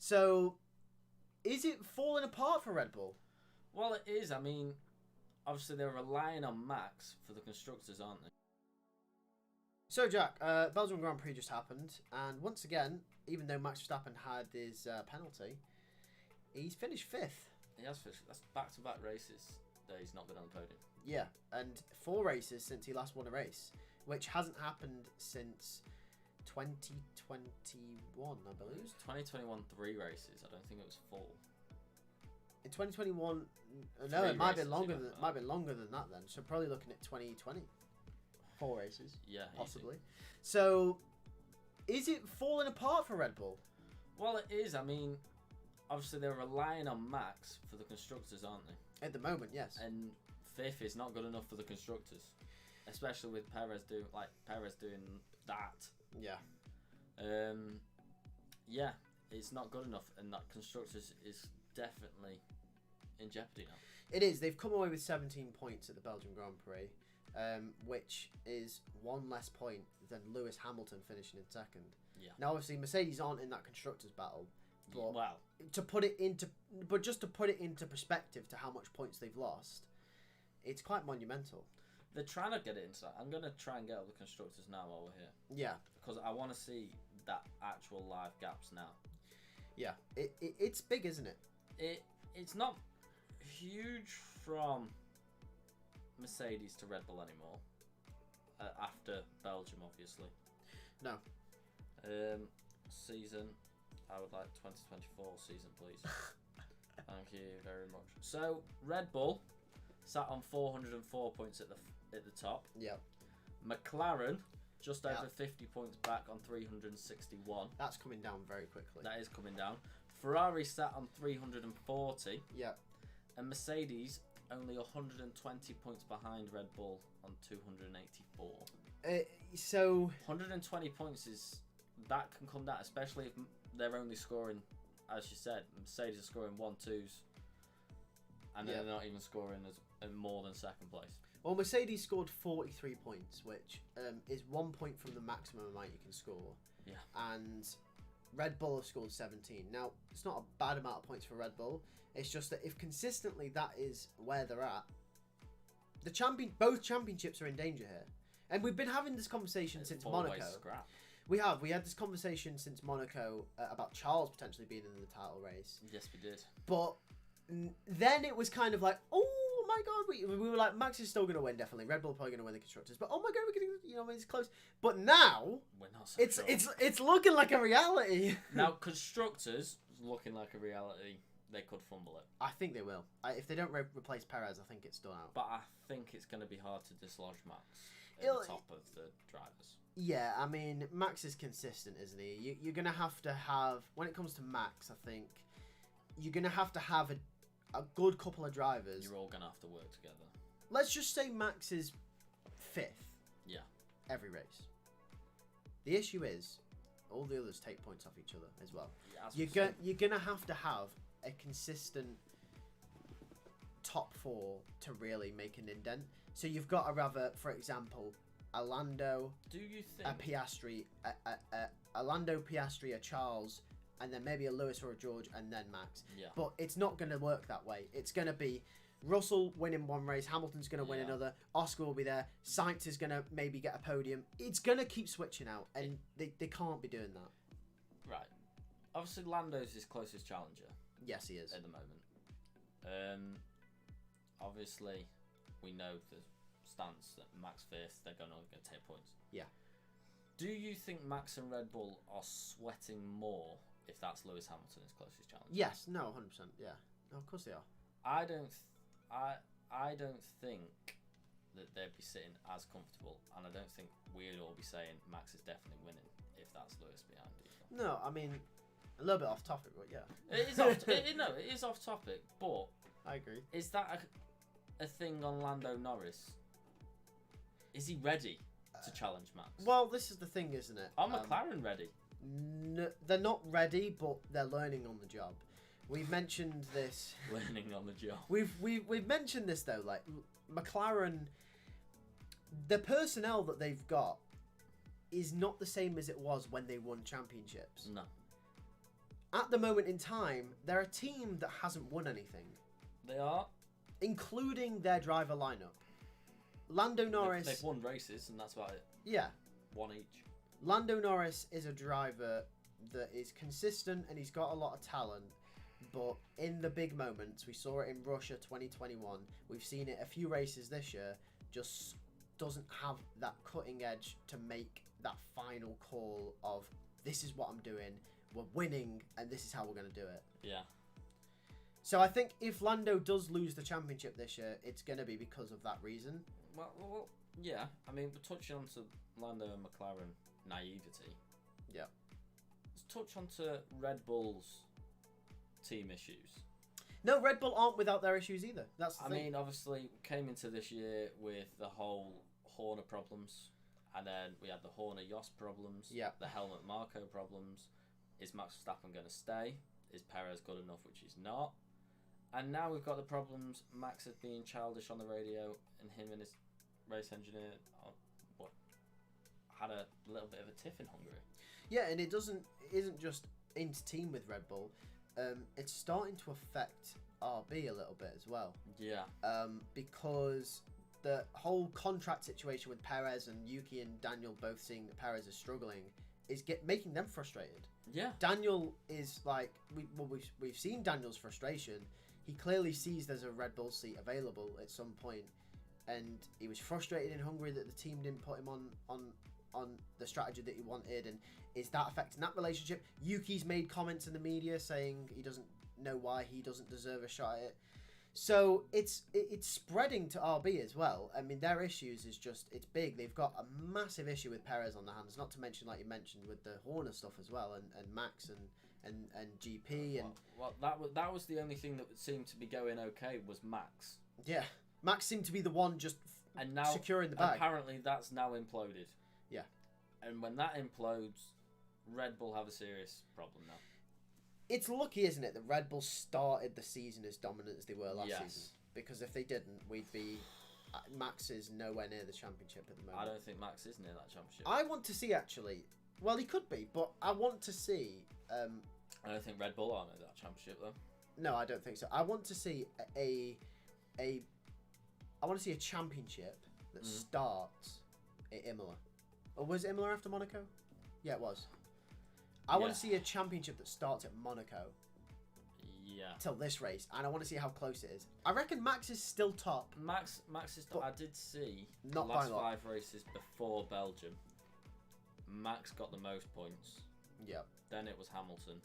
So, is it falling apart for Red Bull? Well, it is. I mean, obviously they're relying on Max for the constructors, aren't they? So, Jack, Belgium Grand Prix just happened, and once again, even though Max Verstappen had his penalty, he's finished 5th. He has finished. That's back-to-back races that he's not been on the podium. Yeah, and 4 races since he last won a race, which hasn't happened since 2021, I believe. It was 2021 3 races. I don't think it was 4. In 2021, no, it might be longer than that then. So probably looking at 2020. 4 races. Yeah, possibly. Easy. So, is it falling apart for Red Bull? Well, it is. I mean, obviously they're relying on Max for the constructors, aren't they? At the moment, yes. And 5th is not good enough for the constructors, especially with Perez doing that. Yeah. Yeah, it's not good enough, and that constructors is definitely in jeopardy now. It is. They've come away with 17 points at the Belgian Grand Prix, which is 1 less point than Lewis Hamilton finishing in 2nd. Yeah. Now, obviously, Mercedes aren't in that constructors battle, but well, just to put it into perspective to how much points they've lost, it's quite monumental. they're trying to get it into that. I'm gonna try and get all the constructors now while we're here. Yeah. Because I want to see that actual live gaps now. Yeah. It's big, isn't it? It's not huge from Mercedes to Red Bull anymore. After Belgium, obviously. No. Season. I would like 2024 season, please. Thank you very much. So Red Bull sat on 404 points at the top. Yep. McLaren just over 50 points back on 361. That's coming down very quickly. That is coming down. Ferrari sat on 340. Yep. And Mercedes only 120 points behind Red Bull on 284. So 120 points that can come down, especially if they're only scoring, as you said, Mercedes are scoring 1-2s, and they're not even scoring as more than second place. Well, Mercedes scored 43 points, which is 1 point from the maximum amount you can score. Yeah. And Red Bull have scored 17. Now, it's not a bad amount of points for Red Bull. It's just that if consistently that is where they're at, both championships are in danger here. And we've been having this conversation since Monaco. Scrap. We had this conversation since Monaco about Charles potentially being in the title race. Yes, we did. But then it was kind of like, oh my god, we were like, Max is still going to win, definitely. Red Bull probably going to win the constructors, but oh my god, we're getting, it's close. But now we're not so sure. it's looking like a reality. Now constructors looking like a reality. They could fumble it. I think they will. If they don't replace Perez, I think it's done out. But I think it's going to be hard to dislodge Max at the top of the drivers. Yeah, I mean, Max is consistent, isn't he? You're going to have, when it comes to Max, I think, you're going to have a good couple of drivers. You're all going to have to work together. Let's just say Max is 5th. Yeah. Every race. The issue is, all the others take points off each other as well. Yeah, you're going to have a consistent top 4 to really make an indent. So you've got to rather, for example, a Lando, do you think a Piastri, a Lando, Piastri, a Charles, and then maybe a Lewis or a George, and then Max. Yeah. But it's not going to work that way. It's going to be Russell winning one race, Hamilton's going to win another, Oscar will be there, Sainz is going to maybe get a podium. It's going to keep switching out, and they can't be doing that. Right. Obviously, Lando's his closest challenger. Yes, he is. At the moment. Obviously, we know the stance that Max 5th, they're going to take points. Yeah. Do you think Max and Red Bull are sweating more if that's Lewis Hamilton, his closest challenger? Yes. No, 100%. Yeah. No, of course they are. I don't think that they'd be sitting as comfortable, and I don't think we'd all be saying Max is definitely winning if that's Lewis behind you. No, I mean, a little bit off topic, but yeah. It is off. It is off topic, but I agree. Is that a thing on Lando Norris? Is he ready to challenge Max? Well, this is the thing, isn't it? Are McLaren ready? No, they're not ready, but they're learning on the job. We've mentioned this. Learning on the job. We've mentioned this though. Like McLaren, the personnel that they've got is not the same as it was when they won championships. No. at the moment in time, they're a team that hasn't won anything. They are. Including their driver lineup. Lando Norris... They've won races, and that's about it. Yeah. One each. Lando Norris is a driver that is consistent, and he's got a lot of talent. But in the big moments, we saw it in Russia 2021. We've seen it a few races this year. Just doesn't have that cutting edge to make that final call of, this is what I'm doing, we're winning, and this is how we're going to do it. Yeah. So I think if Lando does lose the championship this year, it's going to be because of that reason. Well, yeah. I mean, we're touching on to Lando and McLaren naivety. Yeah. Let's touch on to Red Bull's team issues. No, Red Bull aren't without their issues either. That's the thing. I mean, obviously, came into this year with the whole Horner problems, and then we had the Horner-Yost problems, the Helmut Marko problems. Is Max Verstappen going to stay? Is Perez good enough, which he's not? And now we've got the problems. Max is being childish on the radio, and him and his race engineer had a little bit of a tiff in Hungary. Yeah, and it isn't just inter-team with Red Bull. It's starting to affect RB a little bit as well. Yeah. Because the whole contract situation with Perez and Yuki and Daniel both seeing that Perez is struggling is making them frustrated. Yeah. Daniel is like we've seen Daniel's frustration. He clearly sees there's a Red Bull seat available at some point, and he was frustrated in Hungary that the team didn't put him on the strategy that he wanted. And is that affecting that relationship? Yuki's made comments in the media saying he doesn't know why he doesn't deserve a shot at it. So it's spreading to RB as well. I mean, their issues is just, it's big. They've got a massive issue with Perez on their hands, not to mention, like you mentioned, with the Horner stuff as well, and Max and GP. And well, that was the only thing that seemed to be going okay was Max. Yeah, Max seemed to be the one just and now, securing the bag. Apparently that's now imploded. Yeah. And when that implodes, Red Bull have a serious problem now. It's lucky, isn't it, that Red Bull started the season as dominant as they were last season? Because if they didn't, we'd be... Max is nowhere near the championship at the moment. I don't think Max is near that championship. I want to see, actually... Well, he could be, but I want to see... I don't think Red Bull are near that championship, though. No, I don't think so. I want to see I want to see a championship that starts at Imola. Or was it Imola after Monaco? Yeah, it was. I want to see a championship that starts at Monaco. Yeah. Till this race, and I want to see how close it is. I reckon Max is still top. Max is top. I did see not the last 5 races before Belgium. Max got the most points. Yeah. Then it was Hamilton.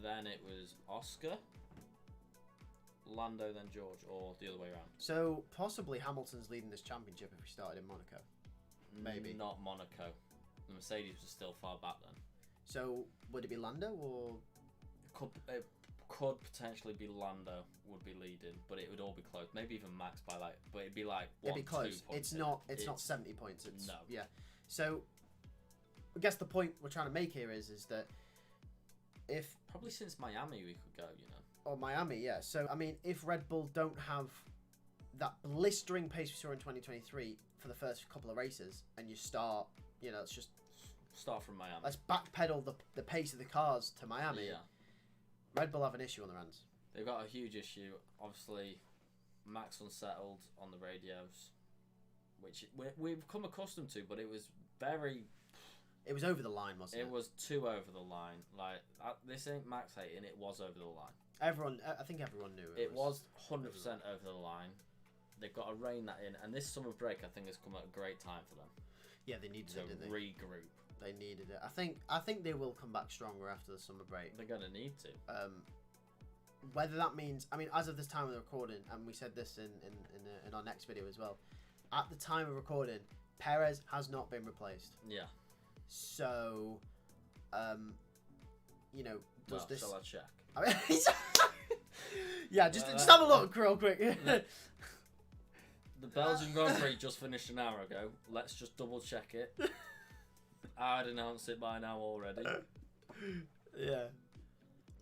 Then it was Oscar. Lando, then George, or the other way around. So possibly Hamilton's leading this championship if we started in Monaco. Maybe. Not Monaco. The Mercedes was still far back then. So would it be Lando or? It could potentially be Lando would be leading, but it would all be close. Maybe even Max by but it'd be like it'd be close. 2 points. It's not 70 points. It's no. Yeah. So I guess the point we're trying to make here is that if probably since Miami we could go, you know. Or Miami, yeah. So I mean, if Red Bull don't have that blistering pace we saw in 2023 for the first couple of races, and you start, let's just start from Miami. Let's backpedal the pace of the cars to Miami. Yeah. Red Bull have an issue on their hands. They've got a huge issue. Obviously, Max unsettled on the radios, which we've come accustomed to, but it was very... It was over the line, wasn't it? It was too over the line. Like, this ain't Max hating, it was over the line. I think everyone knew it was 100% over the line. They've got to rein that in, and this summer break, I think, has come at a great time for them. Yeah, they needed to regroup. They needed it. I think they will come back stronger after the summer break. They're gonna need to. Whether that means, as of this time of the recording, and we said this in our next video as well. At the time of recording, Perez has not been replaced. Yeah. So, does this? Shall I check? Yeah, just have a look real quick. The Belgian Grand Prix just finished an hour ago. Let's just double check it. I'd announced it by now already. Yeah.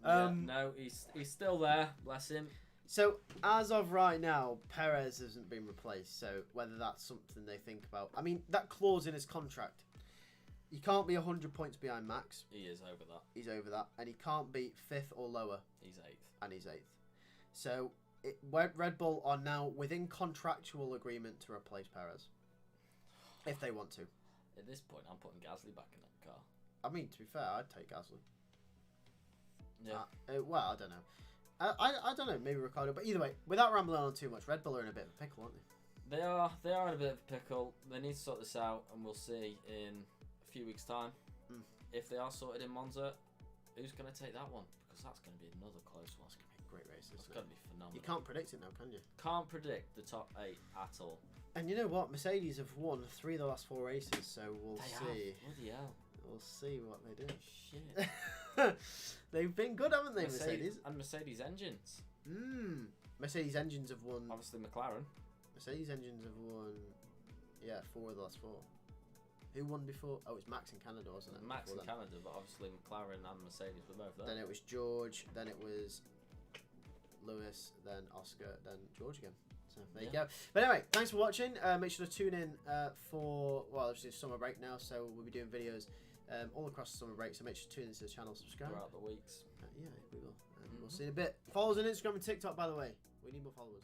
No, he's still there. Bless him. So as of right now, Perez hasn't been replaced. So whether that's something they think about, that clause in his contract You can't be 100 points behind Max. He is over that. He's over that. And he can't be 5th or lower. He's 8th. And he's 8th. So, Red Bull are now within contractual agreement to replace Perez. If they want to. At this point, I'm putting Gasly back in that car. I mean, to be fair, I'd take Gasly. Yeah. Well, I don't know. I don't know, maybe Ricciardo. But either way, without rambling on too much, Red Bull are in a bit of a pickle, aren't they? They are in a bit of a pickle. They need to sort this out, and we'll see in a few weeks' time. If they are sorted in Monza, who's going to take that one? Because that's going to be another close one. It's going to be a great race. It's going to be phenomenal. You can't predict it now, can you? Can't predict the top 8 at all. And you know what? Mercedes have won 3 of the last 4 races, so we'll see. Bloody hell. We'll see what they do. Shit. They've been good, haven't they, Mercedes? And Mercedes engines. Mercedes engines have won. Obviously, McLaren. Mercedes engines have won, 4 of the last 4. Who won before? Oh, it was Max in Canada, wasn't it? Max in Canada, but obviously McLaren and Mercedes were both there. Then it was George, then it was Lewis, then Oscar, then George again. So there you go. But anyway, thanks for watching. Make sure to tune in for, obviously summer break now, so we'll be doing videos all across the summer break. So make sure to tune into the channel, subscribe. Throughout the weeks. Yeah, we will. We'll see you in a bit. Follow us on Instagram and TikTok, by the way. We need more followers.